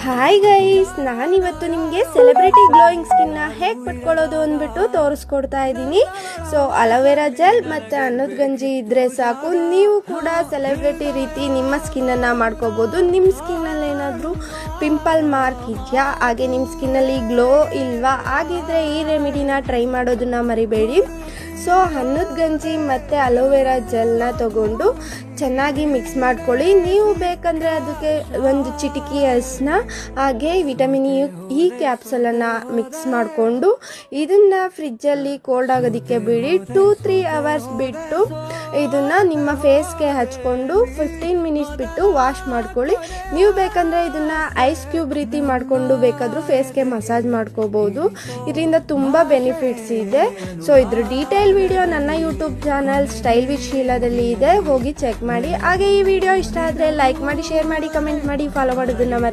Hi guys, ನಾನಿವತ್ತು ನಿಮಗೆ celebrity glowing ಸ್ಕಿನ್ನ ಹೇಗೆ ಪಟ್ಕೊಳ್ಳೋದು ಅಂದ್ಬಿಟ್ಟು ತೋರಿಸ್ಕೊಡ್ತಾ ಇದ್ದೀನಿ. ಸೊ ಅಲೋವೆರಾ ಜೆಲ್ ಮತ್ತು ಅನ್ನದ ಗಂಜಿ ಇದ್ದರೆ ಸಾಕು, ನೀವು ಕೂಡ ಸೆಲೆಬ್ರಿಟಿ ರೀತಿ ನಿಮ್ಮ ಸ್ಕಿನ್ನನ್ನು ಮಾಡ್ಕೋಬೋದು. ನಿಮ್ಮ ಸ್ಕಿನ್ನಲ್ಲಿ ಏನಾದರೂ ಪಿಂಪಲ್ ಮಾರ್ಕ್ ಇದೆಯಾ, ಹಾಗೆ ನಿಮ್ಮ ಸ್ಕಿನ್ನಲ್ಲಿ ಗ್ಲೋ ಇಲ್ವಾ, ಆಗಿದ್ರೆ ಈ ರೆಮಿಡಿನ ಟ್ರೈ ಮಾಡೋದನ್ನ ಮರಿಬೇಡಿ. ಸೊ ಅನ್ನದ ಗಂಜಿ ಮತ್ತು ಅಲೋವೆರಾ ಜೆಲ್ನ ತಗೊಂಡು ಚೆನ್ನಾಗಿ ಮಿಕ್ಸ್ ಮಾಡ್ಕೊಳ್ಳಿ. ನೀವು ಬೇಕಂದರೆ ಅದಕ್ಕೆ ಒಂದು ಚಿಟಿಕಿ ಹಸ್ನ ಹಾಗೆ ವಿಟಮಿನ್ ಇ ಕ್ಯಾಪ್ಸಲನ್ನು ಮಿಕ್ಸ್ ಮಾಡಿಕೊಂಡು ಇದನ್ನು ಫ್ರಿಜ್ಜಲ್ಲಿ ಕೋಲ್ಡ್ ಆಗೋದಕ್ಕೆ ಬಿಡಿ. 2-3 ಅವರ್ಸ್ ಬಿಟ್ಟು ಇದನ್ನು ನಿಮ್ಮ ಫೇಸ್ಗೆ ಹಚ್ಕೊಂಡು 15 ಮಿನಿಟ್ಸ್ ಬಿಟ್ಟು ವಾಶ್ ಮಾಡ್ಕೊಳ್ಳಿ. ನೀವು ಬೇಕಂದರೆ ಇದನ್ನು ಐಸ್ ಕ್ಯೂಬ್ ರೀತಿ ಮಾಡಿಕೊಂಡು ಬೇಕಾದರೂ ಫೇಸ್ಗೆ ಮಸಾಜ್ ಮಾಡ್ಕೋಬೋದು. ಇದರಿಂದ ತುಂಬ ಬೆನಿಫಿಟ್ಸ್ ಇದೆ. ಸೊ ಇದ್ರ ಡೀಟೇಲ್ ವಿಡಿಯೋ ನನ್ನ ಯೂಟ್ಯೂಬ್ ಚಾನಲ್ ಸ್ಟೈಲ್ ವಿತ್ ಶೀಲಾದಲ್ಲಿ ಇದೆ, ಹೋಗಿ ಚೆಕ್ ಮಾಡಿ. ಹಾಗೆ ಈ ವಿಡಿಯೋ ಇಷ್ಟ ಆದರೆ ಲೈಕ್ ಮಾಡಿ, ಶೇರ್ ಮಾಡಿ, ಕಮೆಂಟ್ ಮಾಡಿ, ಫಾಲೋ ಮಾಡೋದನ್ನ ಮರೆಯಬೇಡಿ.